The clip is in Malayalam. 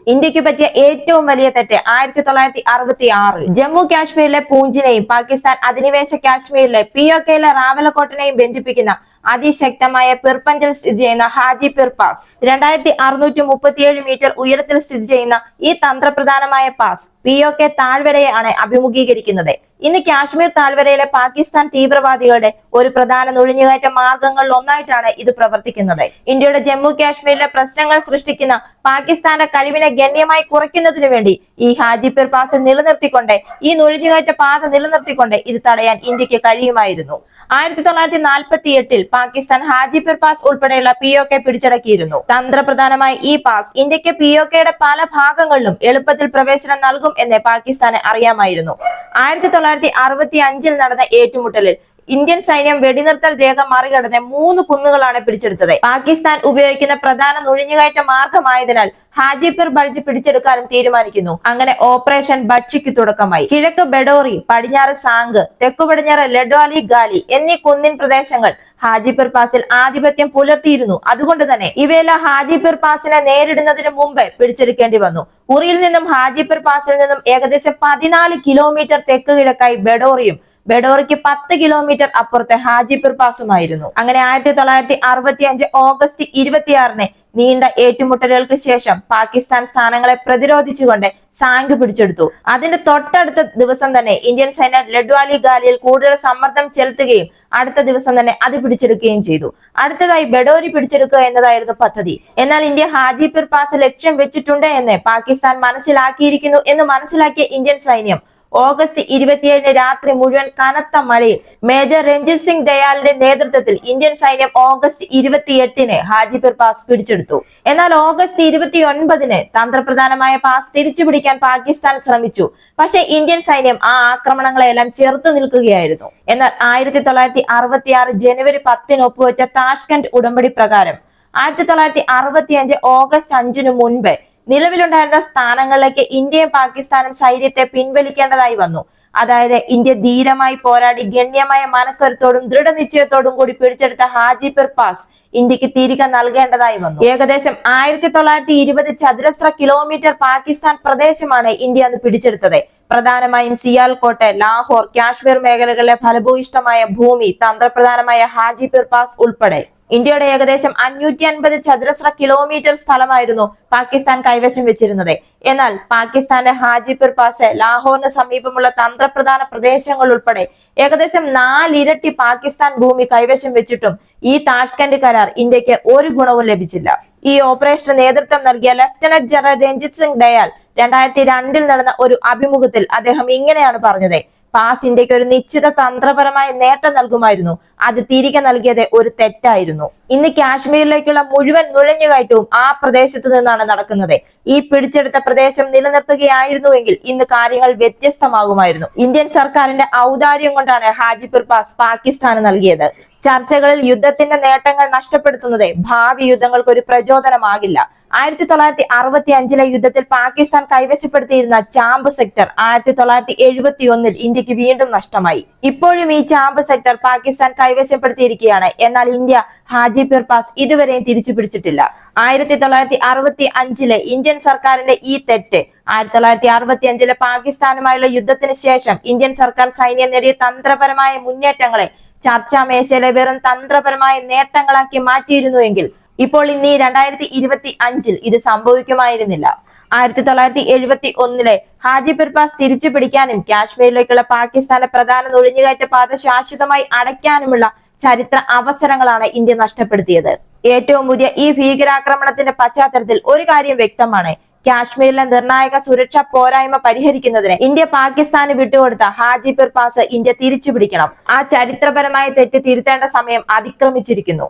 ഇന്ത്യക്ക് പറ്റിയ ഏറ്റവും വലിയ തെറ്റ് 1966 ജമ്മു കാശ്മീരിലെ പൂഞ്ചിനെയും പാകിസ്ഥാൻ അധിനിവേശ കാശ്മീരിലെ POKയിലെ റാവലക്കോട്ടിനെയും ബന്ധിപ്പിക്കുന്ന അതിശക്തമായ പിർപഞ്ചിൽ സ്ഥിതി ചെയ്യുന്ന ഹാജിപിർ പാസ് 2637 മീറ്റർ ഉയരത്തിൽ സ്ഥിതി ചെയ്യുന്ന ഈ തന്ത്രപ്രധാനമായ പാസ് POK താഴ്വരയാണ് അഭിമുഖീകരിക്കുന്നത്. ഇന്ന് കാശ്മീർ താഴ്വരയിലെ പാകിസ്ഥാൻ തീവ്രവാദികളുടെ ഒരു പ്രധാന നുഴഞ്ഞുകയറ്റ മാർഗങ്ങളിൽ ഒന്നായിട്ടാണ് ഇത് പ്രവർത്തിക്കുന്നത്. ഇന്ത്യയുടെ ജമ്മു കാശ്മീരിലെ പ്രശ്നങ്ങൾ സൃഷ്ടിക്കുന്ന പാകിസ്ഥാന്റെ കഴിവിനെ ഗണ്യമായി കുറയ്ക്കുന്നതിനു വേണ്ടി ഈ ഹാജിപിർ പാസ് നിലനിർത്തിക്കൊണ്ട് ഈ നുഴഞ്ഞുകയറ്റ പാത നിലനിർത്തിക്കൊണ്ട് ഇത് തടയാൻ ഇന്ത്യക്ക് കഴിയുമായിരുന്നു. 1948 പാകിസ്ഥാൻ ഹാജിപിർ പാസ് ഉൾപ്പെടെയുള്ള POK പിടിച്ചടക്കിയിരുന്നു. തന്ത്രപ്രധാനമായ ഈ പാസ് ഇന്ത്യക്ക് POKയുടെ പല ഭാഗങ്ങളിലും എളുപ്പത്തിൽ പ്രവേശനം നൽകും എന്ന് പാകിസ്ഥാന് അറിയാമായിരുന്നു. 1965 നടന്ന ഏറ്റുമുട്ടലിൽ ഇന്ത്യൻ സൈന്യം വെടിനിർത്തൽ രേഖ മറികടന്ന് 3 കുന്നുകളാണ് പിടിച്ചെടുത്തത്. പാകിസ്ഥാൻ ഉപയോഗിക്കുന്ന പ്രധാന നുഴഞ്ഞുകയറ്റ മാർഗമായതിനാൽ ഹാജിപിർ ബൾജ് പിടിച്ചെടുക്കാനും തീരുമാനിക്കുന്നു. അങ്ങനെ ഓപ്പറേഷൻ ബട്ജിക്ക് തുടക്കമായി. കിഴക്ക് ബെഡോറി, പടിഞ്ഞാറ് സാങ്ക്, തെക്കു പടിഞ്ഞാറ് ലഡ്വാലി ഗാലി എന്നീ കുന്നിൻ പ്രദേശങ്ങൾ ഹാജിപിർ പാസിൽ ആധിപത്യം പുലർത്തിയിരുന്നു. അതുകൊണ്ട് തന്നെ ഇവയെല്ലാം ഹാജിപിർ പാസിനെ നേരിടുന്നതിന് മുമ്പ് പിടിച്ചെടുക്കേണ്ടി വന്നു. ഉറിയിൽ നിന്നും ഹാജിപിർ പാസിൽ നിന്നും ഏകദേശം 14 കിലോമീറ്റർ തെക്ക് കിഴക്കായി ബെഡോറിയും ബെഡോറിക്ക് 10 കിലോമീറ്റർ അപ്പുറത്തെ ഹാജിപിർ പാസുമായിരുന്നു. അങ്ങനെ 1965 ഓഗസ്റ്റ് 26 നീണ്ട ഏറ്റുമുട്ടലുകൾക്ക് ശേഷം പാകിസ്ഥാൻ സ്ഥാനങ്ങളെ പ്രതിരോധിച്ചുകൊണ്ട് സാങ്ക് പിടിച്ചെടുത്തു. അതിന്റെ തൊട്ടടുത്ത ദിവസം തന്നെ ഇന്ത്യൻ സൈന്യം ലഡ്വാലി ഗാലിയിൽ കൂടുതൽ സമ്മർദ്ദം ചെലുത്തുകയും അടുത്ത ദിവസം തന്നെ അത് പിടിച്ചെടുക്കുകയും ചെയ്തു. അടുത്തതായി ബെഡോരി പിടിച്ചെടുക്കുക എന്നതായിരുന്നു പദ്ധതി. എന്നാൽ ഇന്ത്യ ഹാജിപിർ പാസ് ലക്ഷ്യം വെച്ചിട്ടുണ്ട് എന്ന് പാകിസ്ഥാൻ മനസ്സിലാക്കിയിരിക്കുന്നു എന്ന് മനസ്സിലാക്കിയ ഇന്ത്യൻ സൈന്യം ഓഗസ്റ്റ് 27 രാത്രി മുഴുവൻ കനത്ത മഴയിൽ മേജർ രഞ്ജിത് സിംഗ് ദയാലിന്റെ നേതൃത്വത്തിൽ ഇന്ത്യൻ സൈന്യം ഓഗസ്റ്റ് 28 ഹാജിപിർ പാസ് പിടിച്ചെടുത്തു. എന്നാൽ ഓഗസ്റ്റ് 29 തന്ത്രപ്രധാനമായ പാസ് തിരിച്ചുപിടിക്കാൻ പാകിസ്ഥാൻ ശ്രമിച്ചു. പക്ഷേ ഇന്ത്യൻ സൈന്യം ആ ആക്രമണങ്ങളെല്ലാം ചെറുത്തു നിൽക്കുകയായിരുന്നു. എന്നാൽ 1966 ജനുവരി 10 ഒപ്പുവെച്ച താഷ്കന്റ് ഉടമ്പടി പ്രകാരം 1965 ഓഗസ്റ്റ് 5 മുൻപ് നിലവിലുണ്ടായിരുന്ന സ്ഥാനങ്ങളിലേക്ക് ഇന്ത്യയും പാകിസ്ഥാനും സൈന്യത്തെ പിൻവലിക്കേണ്ടതായി വന്നു. അതായത് ഇന്ത്യ ധീരമായി പോരാടി ഗണ്യമായ മനക്കരുത്തോടും ദൃഢനിശ്ചയത്തോടും കൂടി പിടിച്ചെടുത്ത ഹാജിപിർ പാസ് ഇന്ത്യക്ക് തിരികെ നൽകേണ്ടതായി വന്നു. ഏകദേശം 1920 ചതുരശ്ര കിലോമീറ്റർ പാകിസ്ഥാൻ പ്രദേശമാണ് ഇന്ത്യ അന്ന് പിടിച്ചെടുത്തത്. പ്രധാനമായും സിയാൽകോട്ട്, ലാഹോർ, കാശ്മീർ മേഖലകളിലെ ഫലഭൂയിഷ്ടമായ ഭൂമി, തന്ത്രപ്രധാനമായ ഹാജിപിർ പാസ് ഉൾപ്പെടെ ഇന്ത്യയുടെ ഏകദേശം 550 ചതുരശ്ര കിലോമീറ്റർ സ്ഥലമായിരുന്നു പാകിസ്ഥാൻ കൈവശം വെച്ചിരുന്നത്. എന്നാൽ പാകിസ്ഥാന്റെ ഹാജിപിർ പാസ് ലാഹോറിന് സമീപമുള്ള തന്ത്രപ്രധാന പ്രദേശങ്ങൾ ഉൾപ്പെടെ ഏകദേശം 4 ഇരട്ടി പാകിസ്ഥാൻ ഭൂമി കൈവശം വെച്ചിട്ടും ഈ താഷ്കന്റ് കരാർ ഇന്ത്യക്ക് ഒരു ഗുണവും ലഭിച്ചില്ല. ഈ ഓപ്പറേഷന് നേതൃത്വം നൽകിയ ലഫ്റ്റനന്റ് ജനറൽ രഞ്ജിത് സിംഗ് ദയാൽ 2002 നടന്ന ഒരു അഭിമുഖത്തിൽ അദ്ദേഹം ഇങ്ങനെയാണ് പറഞ്ഞത്: പാസ് ഇന്ത്യക്ക് ഒരു നിശ്ചിത തന്ത്രപരമായ നേട്ടം നൽകുമായിരുന്നു. അത് തിരികെ നൽകിയത് ഒരു തെറ്റായിരുന്നു. ഇന്ന് കാശ്മീരിലേക്കുള്ള മുഴുവൻ നുഴഞ്ഞുകയറ്റവും ആ പ്രദേശത്തു നിന്നാണ് നടക്കുന്നത്. ഈ പിടിച്ചെടുത്ത പ്രദേശം നിലനിർത്തുകയായിരുന്നുവെങ്കിൽ ഇന്ന് കാര്യങ്ങൾ വ്യത്യസ്തമാകുമായിരുന്നു. ഇന്ത്യൻ സർക്കാരിന്റെ ഔദാര്യം കൊണ്ടാണ് ഹാജിപിർ പാസ് പാകിസ്ഥാന് നൽകിയത്. ചർച്ചകളിൽ യുദ്ധത്തിന്റെ നേട്ടങ്ങൾ നഷ്ടപ്പെടുത്തുന്നത് ഭാവി യുദ്ധങ്ങൾക്ക് ഒരു പ്രചോദനമാകില്ല. 1965 യുദ്ധത്തിൽ പാകിസ്ഥാൻ കൈവശപ്പെടുത്തിയിരുന്ന ചാമ്പ് സെക്ടർ 1971 ഇന്ത്യക്ക് വീണ്ടും നഷ്ടമായി. ഇപ്പോഴും ഈ ചാമ്പ് സെക്ടർ പാകിസ്ഥാൻ കൈവശപ്പെടുത്തിയിരിക്കുകയാണ്. എന്നാൽ ഇന്ത്യ ഹാജിപിർ പാസ് ഇതുവരെയും തിരിച്ചു പിടിച്ചിട്ടില്ല. 1965 ഇന്ത്യൻ സർക്കാരിന്റെ ഈ തെറ്റ് 1965 പാകിസ്ഥാനുമായുള്ള യുദ്ധത്തിന് ശേഷം ഇന്ത്യൻ സർക്കാർ സൈന്യം നേടിയ തന്ത്രപരമായ മുന്നേറ്റങ്ങളെ ചർച്ചാ മേശയിലെ വെറും തന്ത്രപരമായ നേട്ടങ്ങളാക്കി മാറ്റിയിരുന്നുവെങ്കിൽ ഇപ്പോൾ ഇന്ന് 2025 ഇത് സംഭവിക്കുമായിരുന്നില്ല. 1971 ഹാജിപിർ പാസ് തിരിച്ചു പിടിക്കാനും കാശ്മീരിലേക്കുള്ള പാകിസ്ഥാന്റെ പ്രധാന നുഴഞ്ഞുകയറ്റ പാത ശാശ്വതമായി അടയ്ക്കാനുമുള്ള ചരിത്ര അവസരങ്ങളാണ് ഇന്ത്യ നഷ്ടപ്പെടുത്തിയത്. ഏറ്റവും പുതിയ ഈ ഭീകരാക്രമണത്തിന്റെ പശ്ചാത്തലത്തിൽ ഒരു കാര്യം വ്യക്തമാണ്: കാശ്മീരിലെ നിർണായക സുരക്ഷാ പോരായ്മ പരിഹരിക്കുന്നതിന് ഇന്ത്യ പാകിസ്ഥാന് വിട്ടുകൊടുത്ത ഹാജിപിർ പാസ് ഇന്ത്യ തിരിച്ചു പിടിക്കണം. ആ ചരിത്രപരമായ തെറ്റ് തിരുത്തേണ്ട സമയം അതിക്രമിച്ചിരിക്കുന്നു.